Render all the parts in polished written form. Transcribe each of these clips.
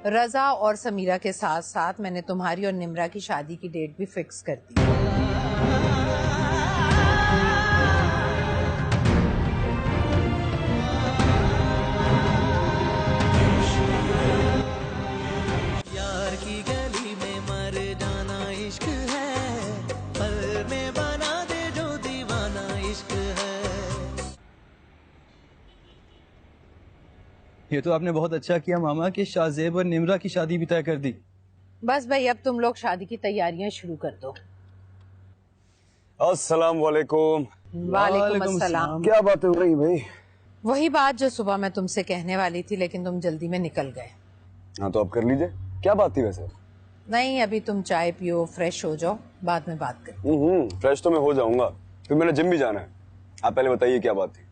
रजा और समीरा के साथ साथ मैंने तुम्हारी और निम्रा की शादी की डेट भी फिक्स कर दी। यार की गली में मर जाना इश्क है, पल में बना दे जो दीवाना इश्क है। ये तो आपने बहुत अच्छा किया मामा कि शाहजेब और निम्रा की शादी भी तय कर दी। बस भाई अब तुम लोग शादी की तैयारियां शुरू कर दो। अस्सलाम वालेकुम। वालेकुम अस्सलाम। क्या बातें हो रही भाई? वही बात जो सुबह मैं तुमसे कहने वाली थी, लेकिन तुम जल्दी में निकल गए। हाँ तो अब कर लीजिए। क्या बात थी वैसे? नहीं, अभी तुम चाय पियो, फ्रेश हो जाओ, बाद में बात करें। फ्रेश तो मैं हो जाऊंगा, फिर मैंने जिम भी जाना है। आप पहले बताइए क्या बात थी?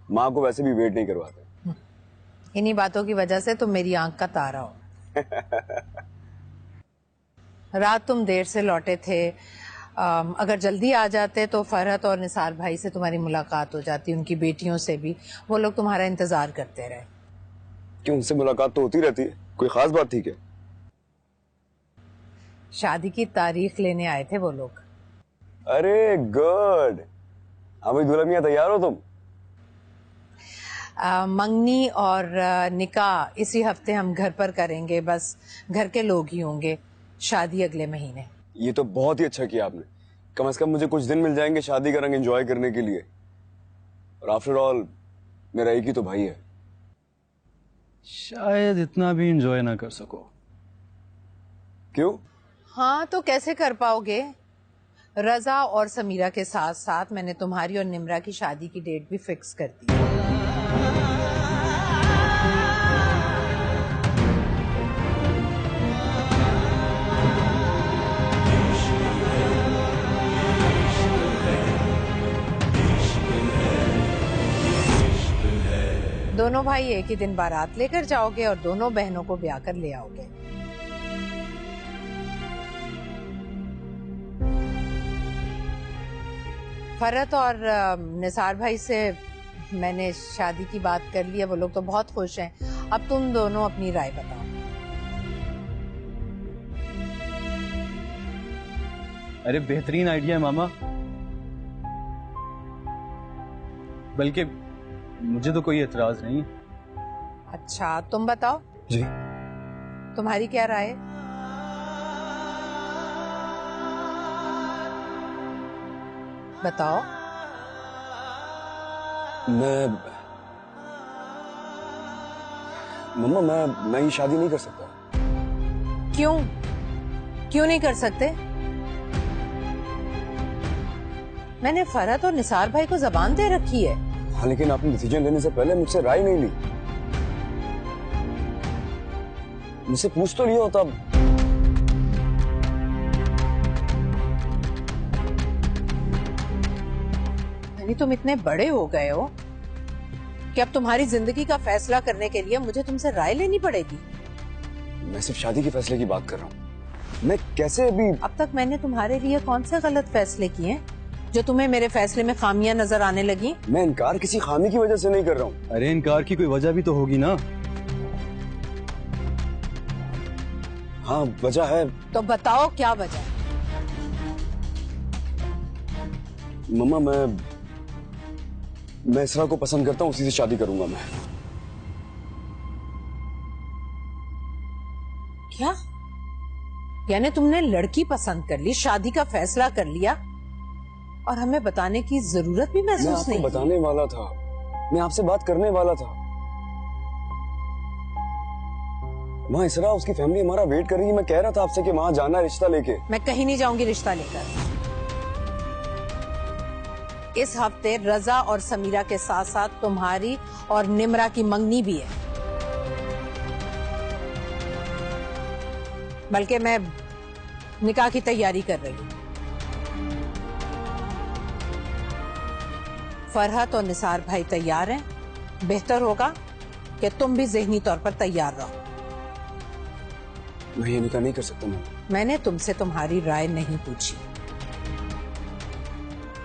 माँ को वैसे भी वेट नहीं करवाते। इन्हीं बातों की वजह से तुम मेरी आंख का तारा हो। रात तुम देर से लौटे थे, अगर जल्दी आ जाते तो फरहत और निसार भाई से तुम्हारी मुलाकात हो जाती, उनकी बेटियों से भी। वो लोग तुम्हारा इंतजार करते रहे। क्यों, उनसे मुलाकात तो होती रहती है, कोई खास बात थी क्या? शादी की तारीख लेने आए थे वो लोग। अरे गुड। हाँ भाई दुल्हन मियां तैयार हो तुम? मंगनी और निकाह इसी हफ्ते हम घर पर करेंगे, बस घर के लोग ही होंगे। शादी अगले महीने। ये तो बहुत ही अच्छा किया आपने। कम से कम मुझे कुछ दिन मिल जाएंगे शादी का रंग एंजॉय करने के लिए। और आफ्टर ऑल मेरा एक ही तो भाई है। शायद इतना भी एंजॉय ना कर सको। क्यों? हाँ तो कैसे कर पाओगे? रजा और समीरा के साथ साथ मैंने तुम्हारी और निम्रा की शादी की डेट भी फिक्स कर दी। दोनों भाई एक ही दिन बारात लेकर जाओगे और दोनों बहनों को ब्याह कर ले आओगे। फरहत और निसार भाई से मैंने शादी की बात कर ली है, वो लोग तो बहुत खुश हैं। अब तुम दोनों अपनी राय बताओ। अरे बेहतरीन आइडिया है मामा, बल्कि मुझे तो कोई एतराज नहीं। अच्छा तुम बताओ जी तुम्हारी क्या राय है? बताओ। मम्मा मैं ये शादी नहीं कर सकता। क्यों क्यों नहीं कर सकते? मैंने फरहत और निसार भाई को जबान दे रखी है। हाँ लेकिन आपने डिसीजन लेने से पहले मुझसे राय नहीं ली। मुझसे पूछ तो लिया होता। यानी तुम इतने बड़े हो गए हो कि अब तुम्हारी जिंदगी का फैसला करने के लिए मुझे तुमसे राय लेनी पड़ेगी। मैं सिर्फ शादी के फैसले की बात कर रहा हूँ। मैं कैसे अभी? अब तक मैंने तुम्हारे लिए कौन से गलत फैसले किए जो तुम्हें मेरे फैसले में खामियां नजर आने लगी? मैं इनकार किसी खामी की वजह से नहीं कर रहा हूँ। अरे इनकार की कोई वजह भी तो होगी ना। हाँ वजह है। तो बताओ क्या वजह? मम्मा मैं इसरा को पसंद करता हूँ, उसी से शादी करूंगा मैं। क्या? यानी तुमने लड़की पसंद कर ली, शादी का फैसला कर लिया और हमें बताने की जरूरत भी मैं महसूस आपको नहीं? बताने वाला था, मैं आपसे बात करने वाला था। वहाँ इसरा उसकी फैमिली हमारा वेट कर रही है। मैं कह रहा था आपसे कि वहाँ जाना रिश्ता लेके। मैं कहीं नहीं जाऊंगी रिश्ता लेकर। इस हफ्ते रजा और समीरा के साथ साथ तुम्हारी और निम्रा की मंगनी भी है। बल्कि मैं निकाह की तैयारी कर रही हूँ। फरहत और निसार भाई तैयार हैं। बेहतर होगा कि तुम भी ज़हनी तौर पर तैयार रहो। मैं ये निकाह नहीं कर सकता। मैंने तुमसे तुम्हारी राय नहीं पूछी,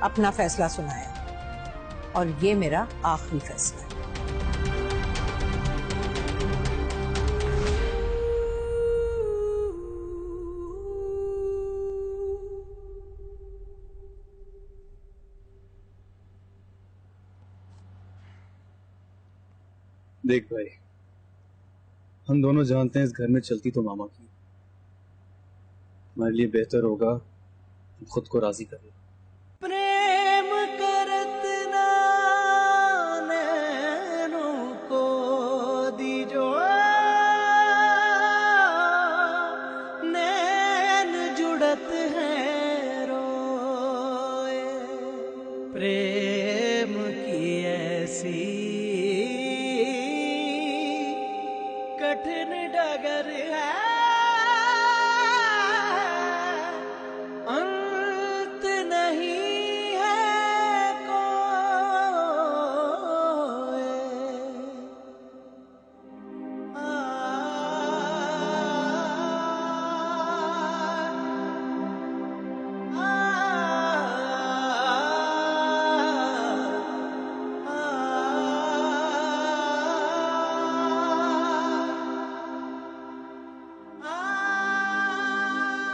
अपना फैसला सुनाया और ये मेरा आखिरी फैसला है। देख भाई, हम दोनों जानते हैं इस घर में चलती तो मामा की। हमारे लिए बेहतर होगा तुम खुद को राजी कर लो। प्रेम करत ना नैनों को दीजो, नैन जुड़त है रोए। प्रेम की ऐसी कठिन डगर है, अंत नहीं है कोई।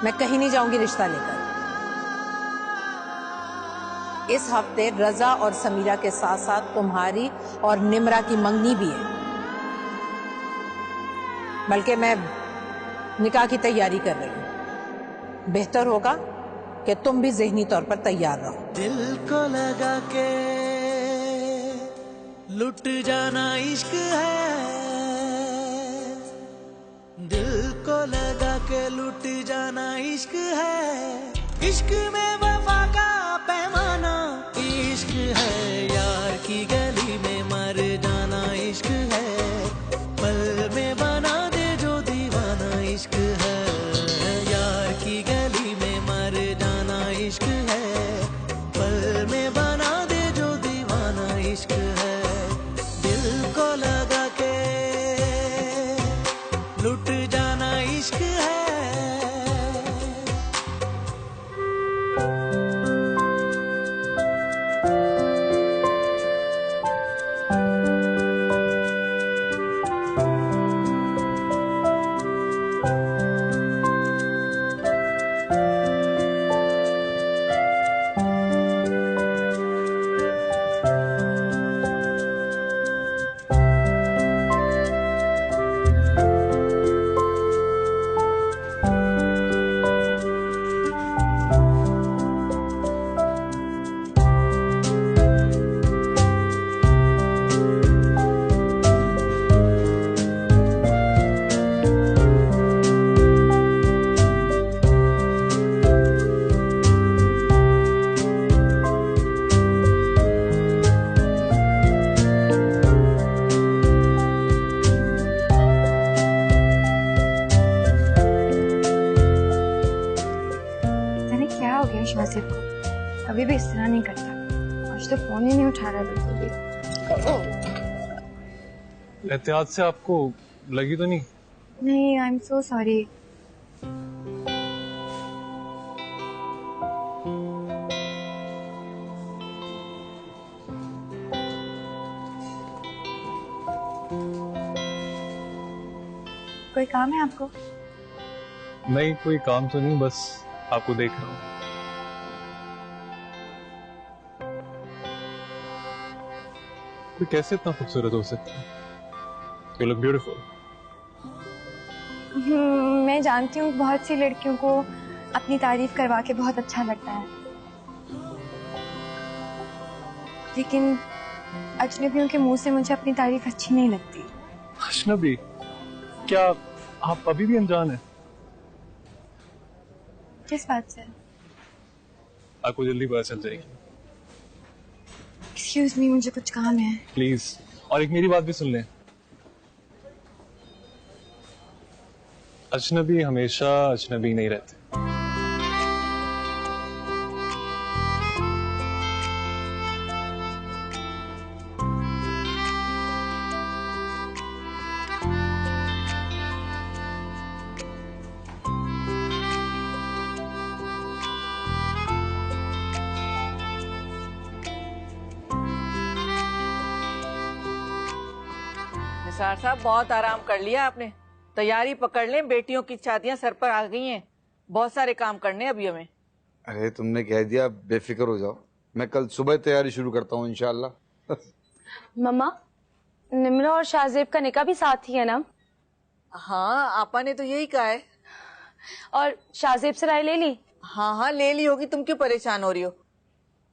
मैं कहीं नहीं जाऊंगी रिश्ता लेकर। इस हफ्ते रजा और समीरा के साथ साथ तुम्हारी और निम्रा की मंगनी भी है, बल्कि मैं निकाह की तैयारी कर रही हूं। बेहतर होगा कि तुम भी ज़हनी तौर पर तैयार रहो। दिल को लगा के लुट जाना इश्क है, दिल को लगा के लुट जाना इश्क है। इश्क में वफा का पैमाना इश्क है, यार की गली में मर जाना इश्क है। पल में बना दे जो दीवाना इश्क है, यार की गली में मर जाना इश्क है। पल में बना दे जो दीवाना इश्क है, दिल को लगा के लुट जाना इश्क है। जाने क्या हो गया शाजिब को, कभी भी इस तरह नहीं करता। आज तो फोन ही नहीं उठा रहा बिल्कुल भी। एहतियात से आपको लगी तो नहीं? नहीं, आई एम सो सॉरी। कोई काम है आपको? नहीं, कोई काम तो नहीं, बस आपको देख रहा हूँ। कोई कैसे इतना खूबसूरत हो सकता है? You look beautiful. मैं जानती हूँ बहुत सी लड़कियों को अपनी तारीफ करवा के बहुत अच्छा लगता है, लेकिन अजनबियों के मुंह से मुझे अपनी तारीफ अच्छी नहीं लगती। अजनबी? क्या आप अभी भी अनजान हैं? किस बात से? आपको जल्दी पता चल जाएगी। एक्सक्यूज मी, मुझे कुछ काम है। प्लीज, और एक मेरी बात भी सुन लें। अजनबी हमेशा अजनबी नहीं रहते। निसार साहब, बहुत आराम कर लिया आपने। तैयारी पकड़ लें, बेटियों की शादियां सर पर आ गई हैं। बहुत सारे काम करने अभी हमें। अरे तुमने कह दिया, बेफिक्र हो जाओ। मैं कल सुबह तैयारी शुरू करता हूँ इंशाल्लाह। मम्मा, निम्रा और शाहजेब का निकाह भी साथ ही है ना? हाँ, आपा ने तो यही कहा है। और शाहजेब से राय ले ली? हाँ हाँ, ले ली होगी, तुम क्यों परेशान हो रही हो?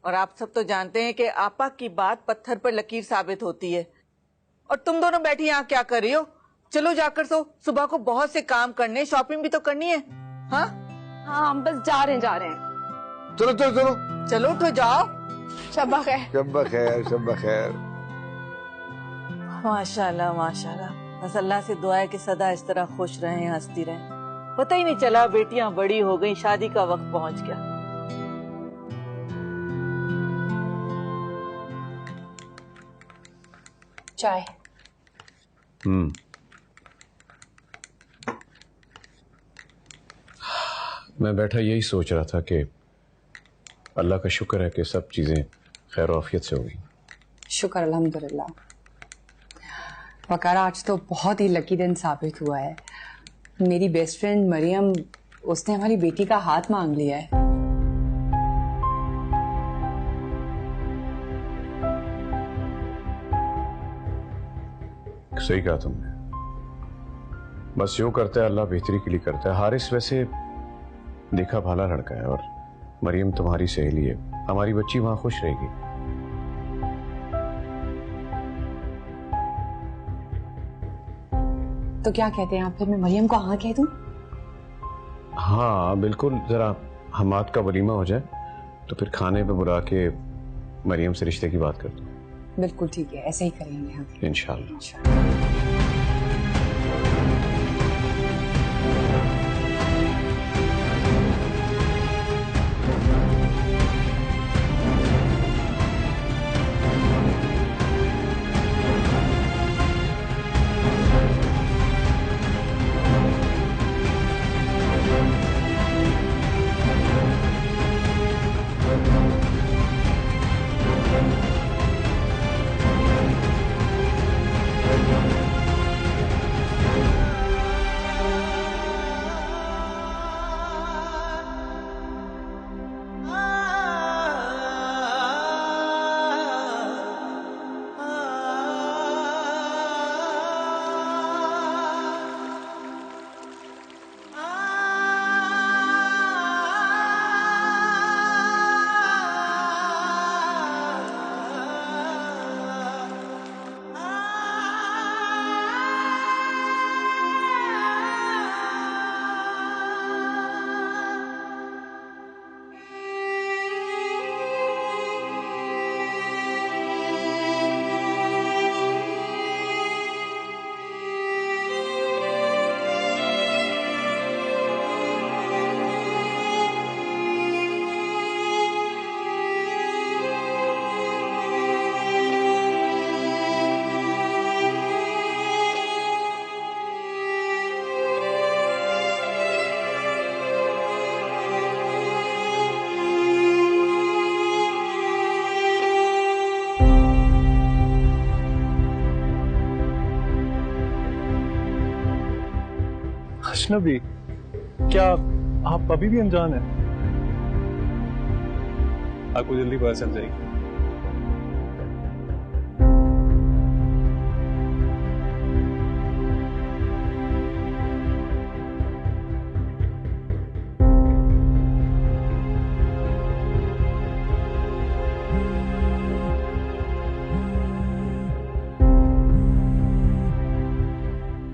और आप सब तो जानते हैं कि आपा की बात पत्थर पर लकीर साबित होती है। और तुम दोनों बैठी यहाँ क्या कर रही हो? चलो जाकर सो, सुबह को बहुत से काम करने, शॉपिंग भी तो करनी है। हाँ हाँ, हम बस जा रहे हैं। चलो चलो चलो चलो उठो, जाओ। शब्बा खैर। शब्बा खैर, शब्बा खैर। माशाल्लाह माशाल्लाह, बस अल्लाह से दुआ है कि सदा इस तरह खुश रहें, हंसती रहें। पता ही नहीं चला बेटियां बड़ी हो गई, शादी का वक्त पहुंच गया। चाय। मैं बैठा यही सोच रहा था कि अल्लाह का शुक्र है कि सब चीजें खैर आफियत से हो गई। शुक्र अल्हम्दुलिल्लाह। वकारा, आज तो बहुत ही लकी दिन साबित हुआ है। मेरी बेस्ट फ्रेंड मरियम, उसने हमारी बेटी का हाथ मांग लिया है। सही कहा तुमने। बस यूं करता है अल्लाह बेहतरी के लिए करता है। हारिस वैसे देखा भाला लड़का है और मरियम तुम्हारी सहेली है। हमारी बच्ची वहां खुश रहेगी। तो क्या कहते हैं आप, फिर मैं मरियम को हाँ कह दूं? हाँ बिल्कुल, जरा हमाद का वलीमा हो जाए तो फिर खाने पे बुला के मरियम से रिश्ते की बात कर दो। बिल्कुल ठीक है, ऐसे ही करेंगे हम इंशाल्लाह। अजनबी, क्या आप अभी भी अनजान हैं? आपको जल्दी पता चल जाएगी।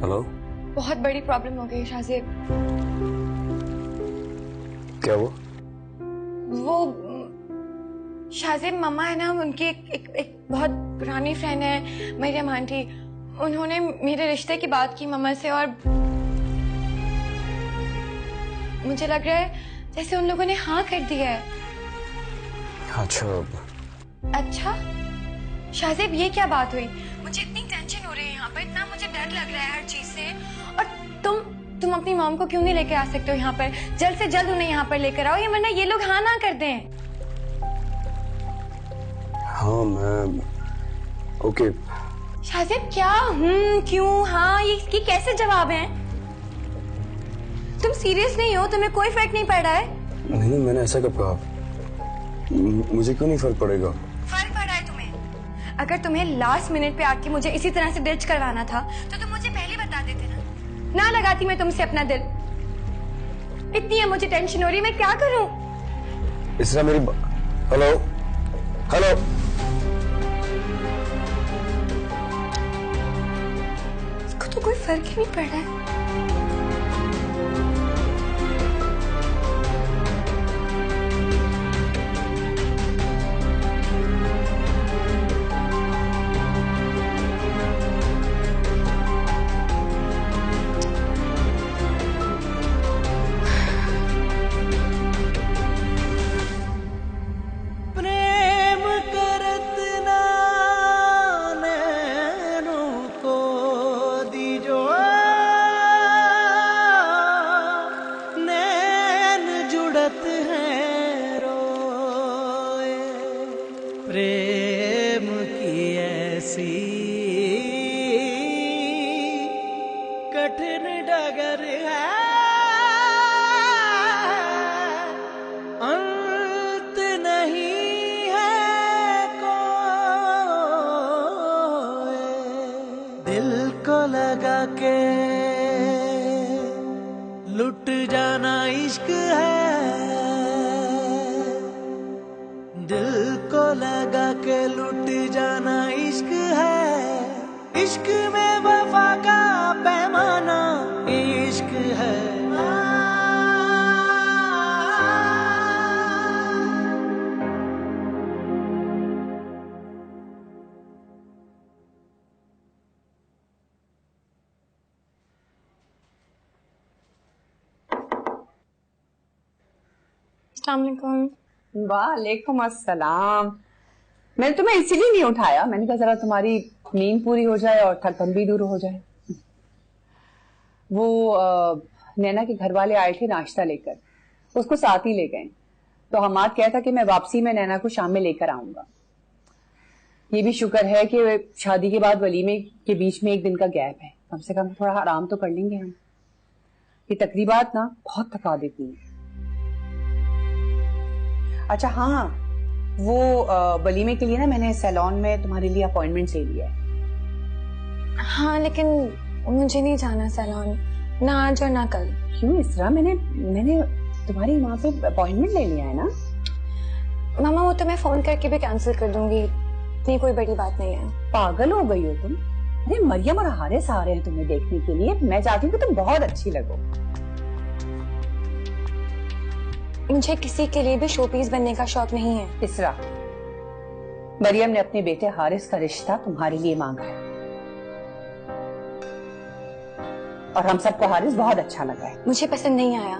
हेलो, बहुत बड़ी प्रॉब्लम हो गई शाहजेब। क्या हुआ? वो शाहजेब मम्मा है ना, उनकी एक बहुत पुरानी फ्रेंड है मरियम आंटी। उन्होंने मेरे रिश्ते की बात की मम्मा से और मुझे लग रहा है जैसे उन लोगों ने हाँ कर दिया है। अच्छा शाहजेब, ये क्या बात हुई? मुझे इतनी टेंशन हो रही है यहाँ पर, इतना मुझे डर लग रहा है हर चीज से। और तुम अपनी मॉम को क्यों नहीं लेकर आ सकते हो यहाँ पर? जल्द से जल्द उन्हें यहाँ पर लेकर आओ, ये वरना ये लोग हाँ ना कर दें। हाँ मैं ओके। शाहजेब क्या क्यों हाँ, ये कैसे जवाब हैं? तुम सीरियस नहीं हो? तुम्हें कोई फर्क नहीं पड़ रहा है? नहीं, मैंने ऐसा कब कहा? मुझे क्यों नहीं फर्क पड़ेगा? फर्क पड़ रहा है तुम्हें? अगर तुम्हें लास्ट मिनट पे आके मुझे इसी तरह से डिच करवाना था तो तुम मुझे पहले बता देते ना लगाती मैं तुमसे अपना दिल। इतनी है मुझे टेंशन हो रही, मैं क्या करूं? इसरा मेरी हेलो हेलो इसको तो कोई फर्क ही नहीं पड़ रहा है। प्रेम की ऐसी कठिन डगर है, अंत नहीं है कोई। दिल को लगा के लुट जाना इश्क है, दिल को लगा के लुट जाना इश्क है। इश्क में वफा का पैमाना इश्क है। अस्सलाम वालेकुम। वालेकुम अस्सलाम। मैंने तुम्हें इसीलिए नहीं उठाया, मैंने कहा जरा तुम्हारी नींद पूरी हो जाए और थकन भी दूर हो जाए। वो नैना के घर वाले आए थे नाश्ता लेकर, उसको साथ ही ले गए। तो हमाद कहता कि मैं वापसी में नैना को शाम में लेकर आऊंगा। ये भी शुक्र है कि शादी के बाद वलीमे के बीच में एक दिन का गैप है, कम से कम थोड़ा आराम तो कर लेंगे हम। ये तकरीबात ना बहुत थका देती है। अच्छा हाँ, वो वलीमे के लिए ना मैंने सैलून में तुम्हारे लिए अपॉइंटमेंट ले लिया है। हाँ लेकिन मुझे नहीं जाना सैलून, ना आज और ना कल। क्यों इसरा? मैंने तुम्हारी वहाँ पे अपॉइंटमेंट ले लिया है ना। मामा वो तो मैं फोन करके भी कैंसिल कर दूंगी, इतनी कोई बड़ी बात नहीं है। पागल हो गई हो तुम? अरे मरियम और हारिस आ रहे हैं तुम्हें देखने के लिए, मैं चाहती हूँ कि तुम बहुत अच्छी लगो। मुझे किसी के लिए भी शोपीस बनने का शौक नहीं है। इसरा, मरियम ने अपने बेटे हारिस का रिश्ता तुम्हारे लिए मांगा है और हम सबको हारिस बहुत अच्छा लगा है। मुझे पसंद नहीं आया।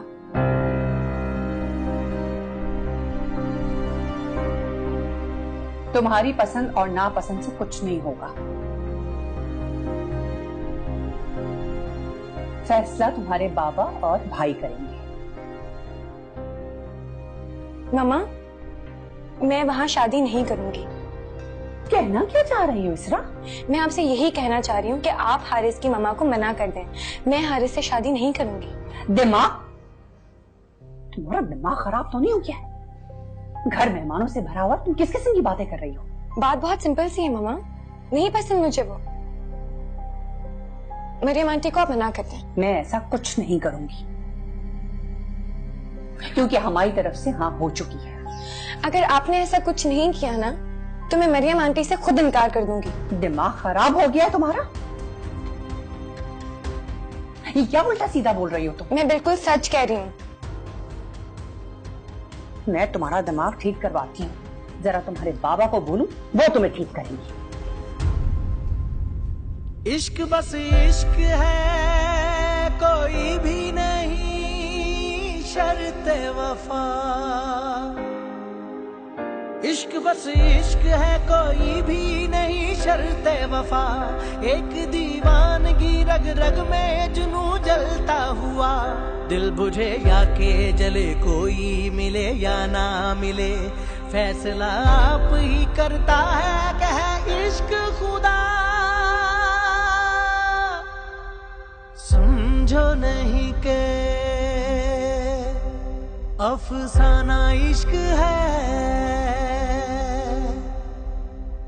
तुम्हारी पसंद और नापसंद से कुछ नहीं होगा, फैसला तुम्हारे बाबा और भाई करेंगे। मामा मैं वहाँ शादी नहीं करूंगी। कहना क्या चाह रही हो इसरा? मैं आपसे यही कहना चाह रही हूँ कि आप हारिस की मामा को मना कर दें। मैं हारिस से शादी नहीं करूंगी। दिमाग, तुम्हारा दिमाग खराब तो नहीं हो गया? घर मेहमानों से भरा हुआ, तुम किस किस्म की बातें कर रही हो? बात बहुत सिंपल सी है मामा, नहीं पसंद मुझे वो। मरियम आंटी को आप मना कर दें। मैं ऐसा कुछ नहीं करूंगी क्योंकि हमारी तरफ से हाँ हो चुकी है। अगर आपने ऐसा कुछ नहीं किया ना तो मैं मरियम आंटी से खुद इनकार कर दूंगी। दिमाग खराब हो गया है तुम्हारा? ये क्या उल्टा सीधा बोल रही हो तुम? मैं बिल्कुल सच कह रही हूँ। मैं तुम्हारा दिमाग ठीक करवाती हूँ, जरा तुम्हारे बाबा को बोलूं, वो तुम्हें ठीक करेंगी। इश्क बस इश्क है, कोई भी नहीं शर्ते वफा। इश्क बस इश्क है, कोई भी नहीं शर्ते वफा। एक दीवानगी रग रग में जुनू जलता हुआ, दिल बुझे या के जले, कोई मिले या ना मिले, फैसला आप ही करता है कह इश्क खुदा। समझो नहीं के अफसाना इश्क है,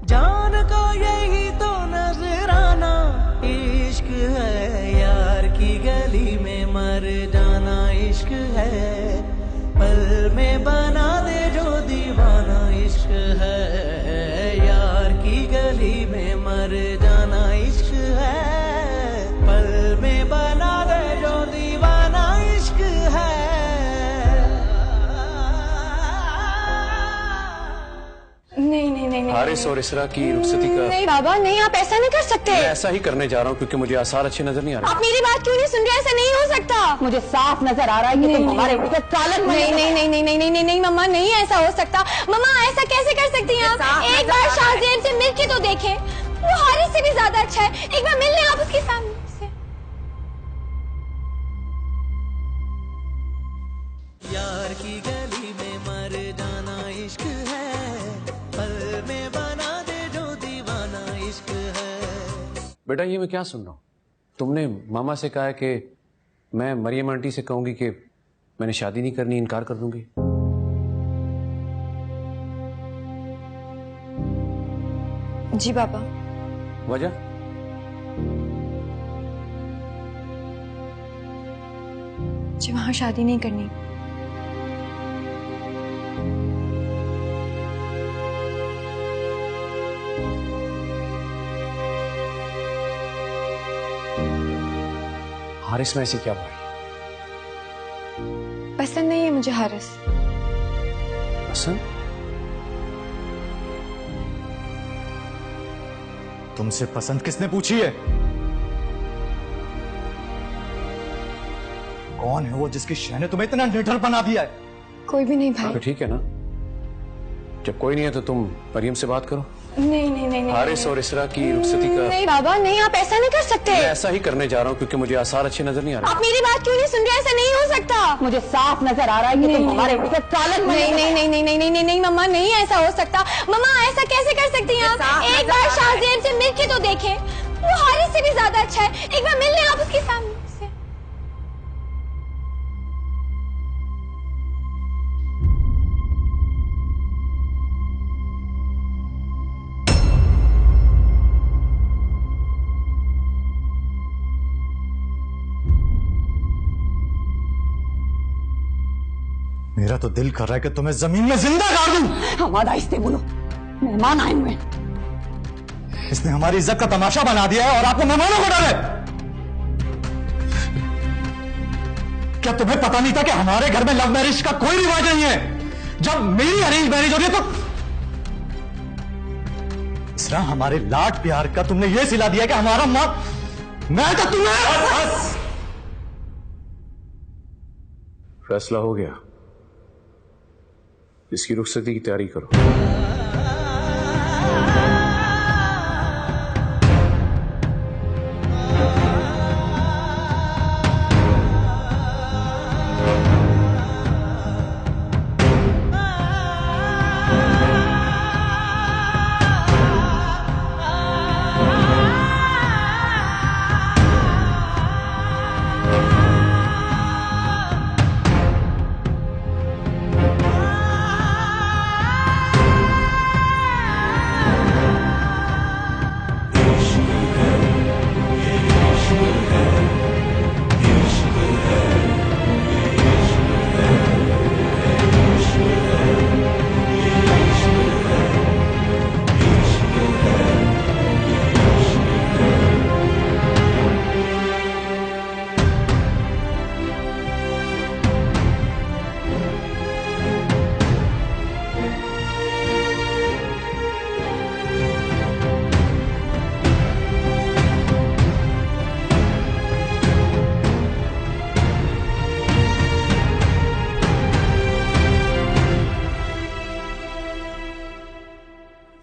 जान को यही तो नजराना इश्क है, यार की गली में मर जाना इश्क है, पल में बना दे जो दीवाना इश्क है, यार की गली में मर जाना इश्क है, पल में बना दे जो दीवाना इश्क है। नहीं हारिस और इसरा की रुखसती का नहीं बाबा, नहीं, आप ऐसा नहीं कर सकते। मैं ऐसा ही करने जा रहा हूँ क्योंकि मुझे आसार अच्छे नजर नहीं आ रहे। आप मेरी बात क्यों नहीं सुन रहे? ऐसा नहीं हो सकता। मुझे साफ नजर आ रहा है कि तुम हमारे ऊपर चालक नहीं मम्मा, नहीं ऐसा हो सकता। मम्मा ऐसा कैसे कर सकती हैं आप? एक बार शाहजेब से मिल के तो देखें, वो हारिस से भी ज्यादा अच्छा है। एक बार मिल लें आप उसके सामने से। यार की गली में मर जाना इश्क है, पल में बना दे जो दीवाना इश्क है। बेटा ये मैं क्या सुन रहा हूँ? तुमने मामा से कहा है कि मैं मरियम आंटी से कहूंगी कि मैंने शादी नहीं करनी, इनकार कर दूंगी। जी पापा। वजह? जी वहां शादी नहीं करनी। हारिस में ऐसी क्या बात? पसंद नहीं है मुझे हारिस। पसंद? तुमसे पसंद किसने पूछी है? कौन है वो जिसकी शह ने तुम्हें इतना निडर बना दिया है? कोई भी नहीं भाई। तो ठीक है ना, जब कोई नहीं है तो तुम मरियम से बात करो। नहीं हारिस और इसरा की रुखसती का नहीं बाबा, नहीं, आप ऐसा नहीं कर सकते। मैं ऐसा ही करने जा रहा हूँ क्योंकि मुझे आसार अच्छे नजर नहीं आ रहे। आप मेरी बात क्यों नहीं सुन रहे? ऐसा नहीं हो सकता। मुझे साफ नजर आ रहा है कि तुम हमारे ऊपर चालक नहीं मम्मा, नहीं ऐसा हो सकता। मम्मा ऐसा कैसे कर सकती हैं आप? एक बार शाहजेब से मिल के तो देखें, वो हारिस से भी ज्यादा अच्छा है। एक बार मिल लें आप उसके सामने से। मेरा तो दिल कर रहा है कि तुम्हें जमीन में जिंदा गाड़ दूं। हमारा आहिस्ते बोलो, मेहमान आए हुए। इसने हमारी इज्जत का तमाशा बना दिया है और आपको मेहमानों को डर है। क्या तुम्हें पता नहीं था कि हमारे घर में लव मैरिज का कोई रिवाज नहीं है? जब मेरी अरेंज मैरिज हो रही है तो इसरा हमारे लाड प्यार का तुमने यह सिला दिया कि हमारा मां, मैं तो तुम्हें। फैसला हो गया, इसकी रुखसती की तैयारी करो।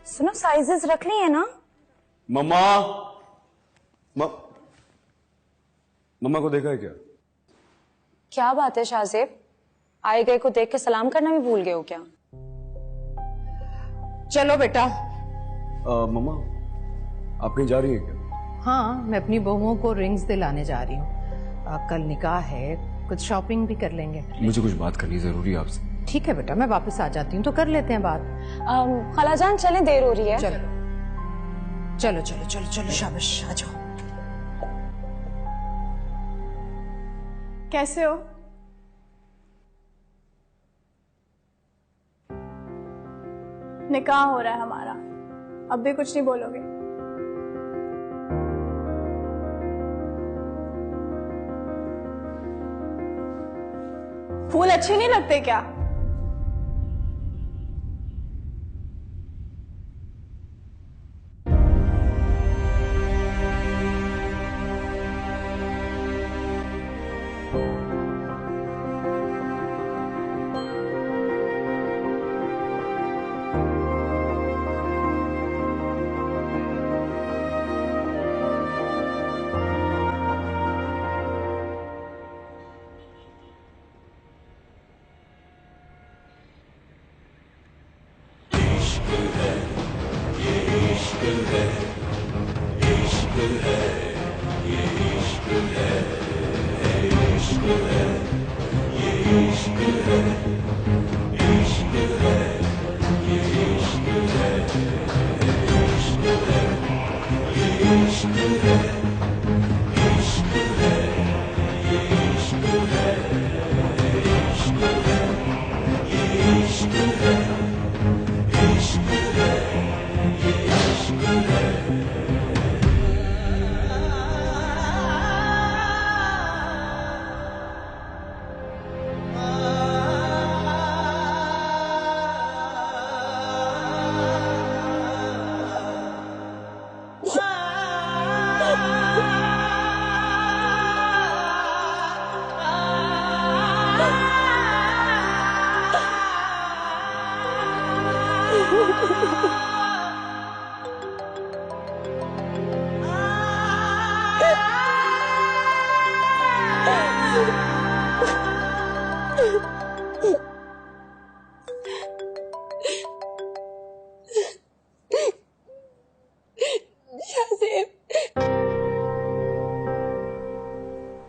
सुनो, साइजेस रख ली है ना? मम्मा मम्मा को देखा है क्या? क्या बात है शाहजेब, आए गए को देख के सलाम करना भी भूल गए हो क्या? चलो बेटा। मम्मा आप कहीं जा रही हैं क्या? हाँ, मैं अपनी बहुओं को रिंग्स दिलाने जा रही हूँ। कल निकाह है, कुछ शॉपिंग भी कर लेंगे। मुझे कुछ बात करनी जरूरी है आपसे। ठीक है बेटा, मैं वापस आ जाती हूँ तो कर लेते हैं बात। खालाजान चले, देर हो रही है। चलो। चलो चलो चलो चलो, शाबाश, आ जाओ। कैसे हो? निकाह हो रहा है हमारा, अब भी कुछ नहीं बोलोगे? फूल अच्छे नहीं लगते क्या?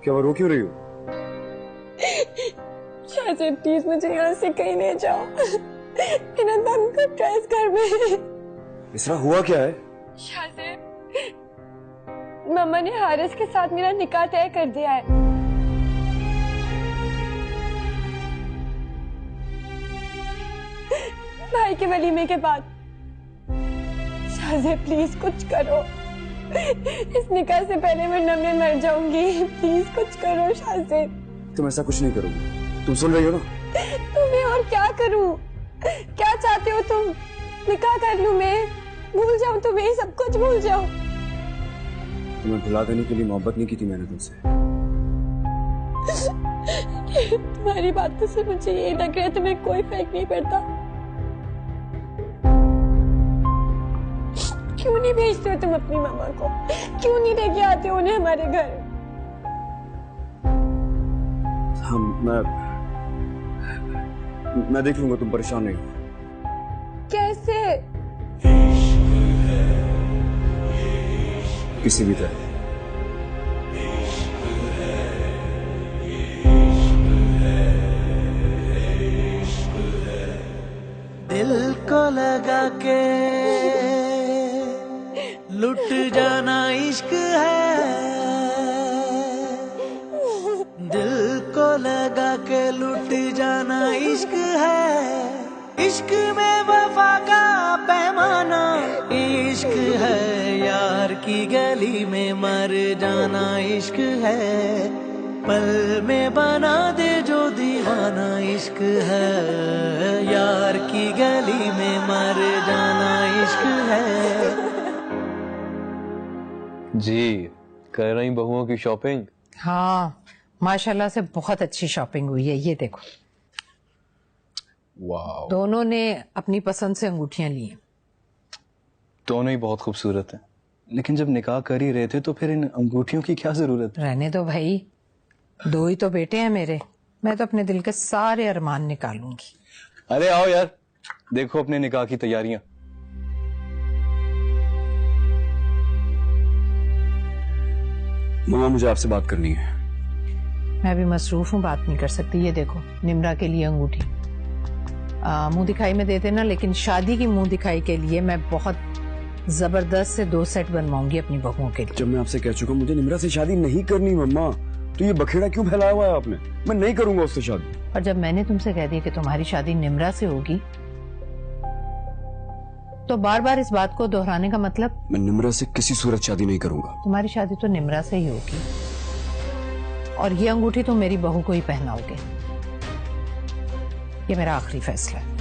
क्या वो रो क्यों रही हो? शाहज़ेब प्लीज मुझे यहाँ से कहीं ले जाओ, इन्हें तंग कर रहा है इस घर में। इसरा हुआ क्या है? शाहज़ेब, मम्मा ने हारिस के साथ मेरा निकाह तय कर दिया है। भाई के वलीमे के बाद। शाहज़ेब प्लीज कुछ करो, इस निकाह से पहले मैं नम में मर जाऊंगी, प्लीज कुछ करो शाहज़ेब। तुम ऐसा कुछ नहीं करोगी, तुम सुन रही हो ना? तुम्हें और क्या करूं? क्या चाहते हो तुम? निकाह कर लूं मैं, भूल जाऊं तुम्हें, सब कुछ भूल जाऊं। तुम्हें भुला देने के लिए मोहब्बत नहीं की थी मैंने तुमसे। तुम्हारी बातों से मुझे ये लग रहा है तुम्हें कोई फर्क नहीं पड़ता। क्यों नहीं भेजते हो तुम अपनी मामा को? क्यों नहीं लेके आते हो उन्हें हमारे घर? मैं देख लूंगा, तुम परेशान नहीं हो। कैसे? किसी भी तरह। दिल को लगा के लुट जाना इश्क है, दिल को लगा के लुट जाना इश्क है, इश्क में वफा का पैमाना इश्क है, यार की गली में मर जाना इश्क है, पल में बना दे जो दीवाना इश्क है, यार की गली में मर जाना इश्क है। जी कर रही बहुओं की शॉपिंग? हाँ माशाल्लाह से बहुत अच्छी शॉपिंग हुई है, ये देखो। वाह, दोनों ने अपनी पसंद से अंगूठियां ली हैं। दोनों ही बहुत खूबसूरत हैं, लेकिन जब निकाह कर ही रहे थे तो फिर इन अंगूठियों की क्या जरूरत? रहने दो भाई, दो ही तो बेटे हैं मेरे, मैं तो अपने दिल के सारे अरमान निकालूंगी। अरे आओ यार, देखो अपने निकाह की तैयारियां। मामा मुझे आपसे बात करनी है। मैं भी मसरूफ हूँ, बात नहीं कर सकती। ये देखो निम्रा के लिए अंगूठी, मुंह दिखाई में दे देना, लेकिन शादी की मुंह दिखाई के लिए मैं बहुत जबरदस्त से 2 सेट बनवाऊंगी अपनी बहुओं के लिए। जब मैं आपसे कह चुका मुझे निम्रा से शादी नहीं करनी मम्मा, तो ये बखेड़ा क्यों फैलाया हुआ है आपने? मैं नहीं करूंगा उससे शादी। और जब मैंने तुमसे कह दिया कि तुम्हारी शादी निम्रा से होगी, तो बार बार इस बात को दोहराने का मतलब? मैं निम्रा से किसी सूरत शादी नहीं करूंगा। तुम्हारी शादी तो निम्रा से ही होगी, और ये अंगूठी तुम मेरी बहू को ही पहनाओगे। ये मेरा आखिरी फैसला है।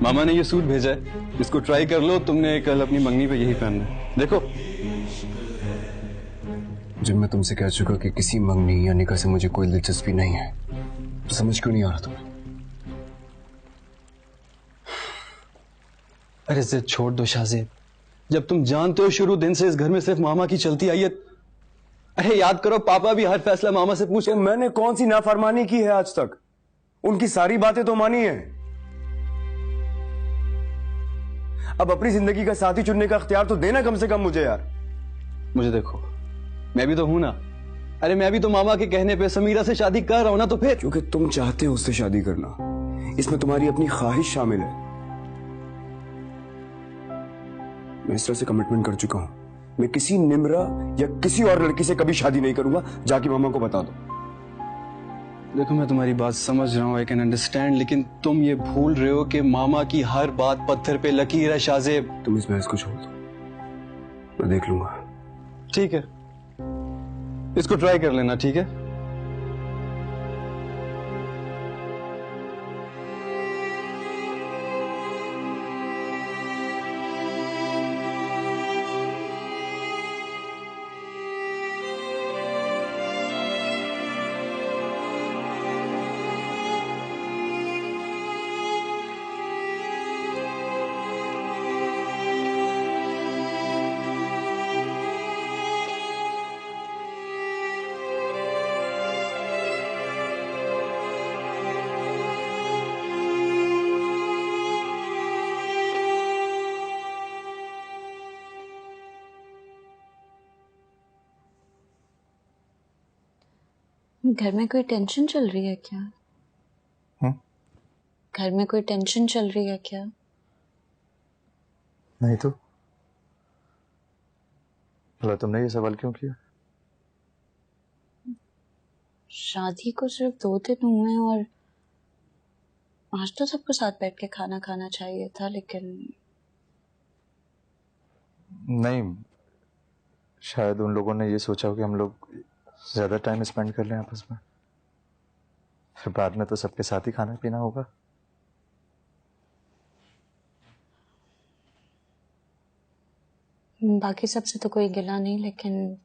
मामा ने ये सूट भेजा है, इसको ट्राई कर लो। तुमने कल अपनी मंगनी पे यही पहनना है, देखो। जब मैं तुमसे कह चुका कि किसी मंगनी या निकाह से मुझे कोई दिलचस्पी नहीं है, तो समझ क्यों नहीं आ रहा तुम्हें? अरे जिद छोड़ दो शाहजेब, जब तुम जानते हो शुरू दिन से इस घर में सिर्फ मामा की चलती आई है। अरे याद करो, पापा भी हर फैसला मामा से पूछे। मैंने कौन सी नाफरमानी की है आज तक? उनकी सारी बातें तो मानी है। अब अपनी जिंदगी का साथी चुनने का अख्तियार तो देना कम से कम मुझे यार। मुझे देखो, मैं भी तो हूं ना। अरे मैं भी तो मामा के कहने पे समीरा से शादी कर रहा हूं ना, तो फिर? क्योंकि तुम चाहते हो उससे शादी करना, इसमें तुम्हारी अपनी ख्वाहिश शामिल है। मैं इस तरह से कमिटमेंट कर चुका हूं, मैं किसी निम्रा या किसी और लड़की से कभी शादी नहीं करूंगा। जाके मामा को बता दो। देखो, मैं तुम्हारी बात समझ रहा हूँ, आई कैन अंडरस्टैंड, लेकिन तुम ये भूल रहे हो कि मामा की हर बात पत्थर पे लकीर है शाहजेब। तुम इस बहस को छोड़ दो, मैं देख लूंगा। ठीक है, इसको ट्राई कर लेना, ठीक है? घर में कोई टेंशन चल रही है क्या? घर में कोई टेंशन चल रही है क्या? नहीं तो भला तुमने ये सवाल क्यों किया? शादी को सिर्फ 2 दिन हुए हैं और आज तो सबको साथ बैठ के खाना खाना चाहिए था, लेकिन नहीं, शायद उन लोगों ने ये सोचा हो कि हम लोग ज्यादा टाइम स्पेंड कर लें आपस में, फिर बाद में तो सबके साथ ही खाना पीना होगा। बाकी सबसे तो कोई गिला नहीं, लेकिन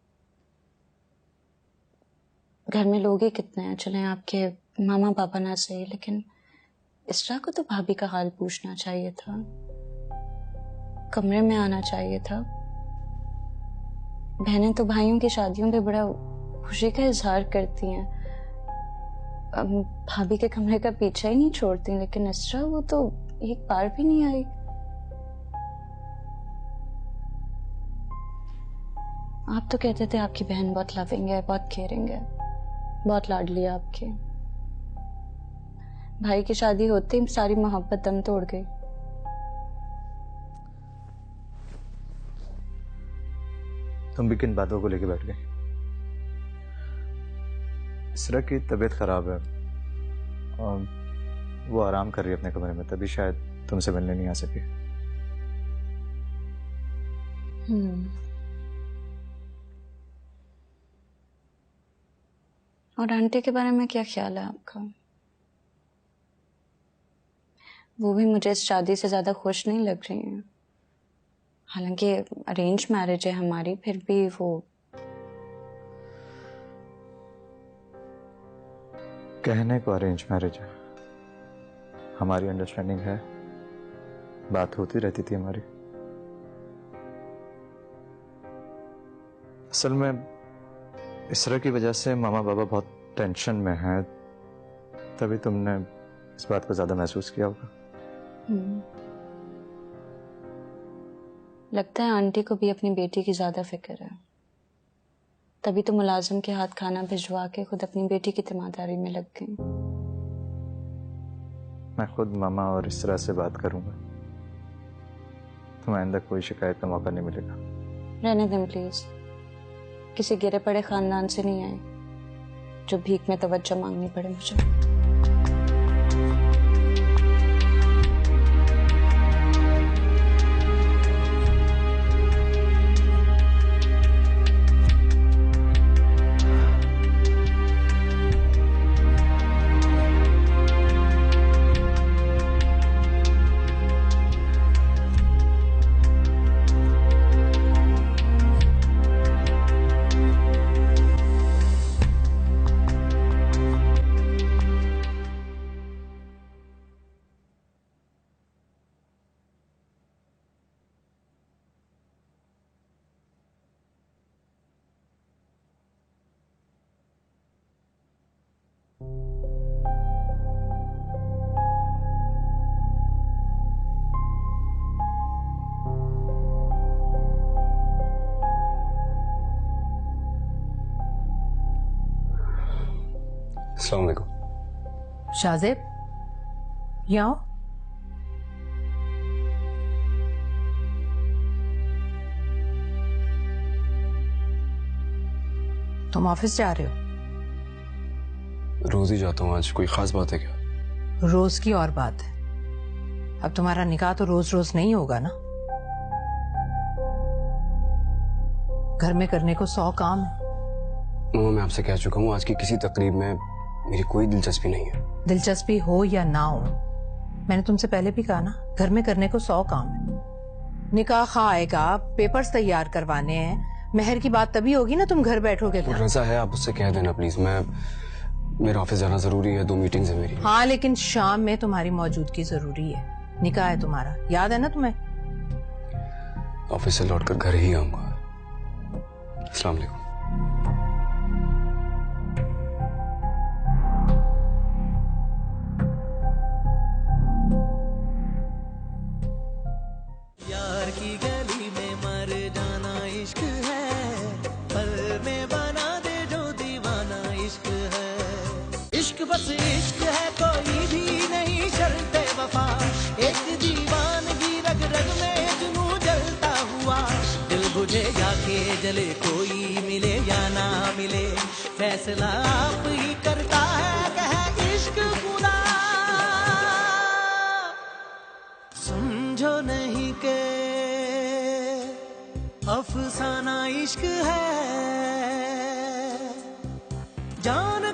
घर में लोग ही कितने हैं। चलें आपके मामा पापा ना सही, लेकिन इसरा को तो भाभी का हाल पूछना चाहिए था, कमरे में आना चाहिए था। बहनें तो भाइयों की शादियों पे बड़ा खुशी का इजहार करती हैं, भाभी के कमरे का पीछा ही नहीं छोड़ती, लेकिन इसरा वो तो एक बार भी नहीं आई। आप तो कहते थे आपकी बहन बहुत लविंग है, बहुत केयरिंग है, बहुत लाडली है आपकी। भाई की शादी होते ही सारी मोहब्बत दम तोड़ गई। तुम भी किन बातों को लेके बैठ गए? इसरा की तबीयत खराब है और वो आराम कर रही है अपने कमरे में, तभी शायद तुमसे मिलने नहीं आ सके। और आंटी के बारे में क्या ख्याल है आपका? वो भी मुझे इस शादी से ज्यादा खुश नहीं लग रही हैं। हालांकि अरेंज मैरिज है हमारी, फिर भी वो कहने को अरेंज मैरिज है, हमारी अंडरस्टैंडिंग है, बात होती रहती थी हमारी। असल में इसरा की वजह से मामा बाबा बहुत टेंशन में है, तभी तुमने इस बात को ज्यादा महसूस किया होगा। लगता है आंटी को भी अपनी बेटी की ज्यादा फिक्र है, तभी तो मुलाजिम के हाथ खाना भिजवा के खुद अपनी बेटी की तिमारदारी में लग गई। मैं खुद मामा और इस तरह से बात करूंगा, तुम्हें आइंदा कोई शिकायत का मौका नहीं मिलेगा। रहने दें प्लीज, किसी गिरे पड़े खानदान से नहीं आए जो भीख में तवज्जो मांगनी पड़े मुझे। अस्सलाम वालेकुम। शाहजेब, यहाँ आओ। तुम ऑफिस जा रहे हो? रोज ही जाता हूँ, आज कोई खास बात है क्या? रोज की और बात है। अब तुम्हारा निकाह तो रोज रोज नहीं होगा ना। घर में करने को 100 काम है। मामा, मैं आपसे कह चुका हूँ, आज की किसी तकरीब में मेरी कोई दिलचस्पी नहीं है। दिलचस्पी हो या ना हो, मैंने तुमसे पहले भी कहा ना, घर में करने को 100 काम है। निकाह खा आएगा, पेपर्स तैयार करवाने हैं, मेहर की बात तभी होगी ना तुम घर बैठोगे तो। रजा है, आप उससे कह देना प्लीज। मेरा ऑफिस जाना जरूरी है, 2 मीटिंग्स है मेरी। हाँ, लेकिन शाम में तुम्हारी मौजूदगी जरूरी है। निकाह है तुम्हारा, याद है ना तुम्हें? ऑफिस से लौटकर घर ही आऊंगा। अस्सलाम वालेकुम। यार की गली में मर जाना इश्क है, पल में बना दे जो दीवाना इश्क है। इश्क बस इश्क है, कोई भी नहीं शर्ते वफा। एक दीवानगी रग रग में जुनू जलता हुआ, दिल बुझे या के जले, कोई मिले या ना मिले, फैसला आप ही करता है, कहे इश्क खुदा। समझो नहीं के अफसाना इश्क है, जान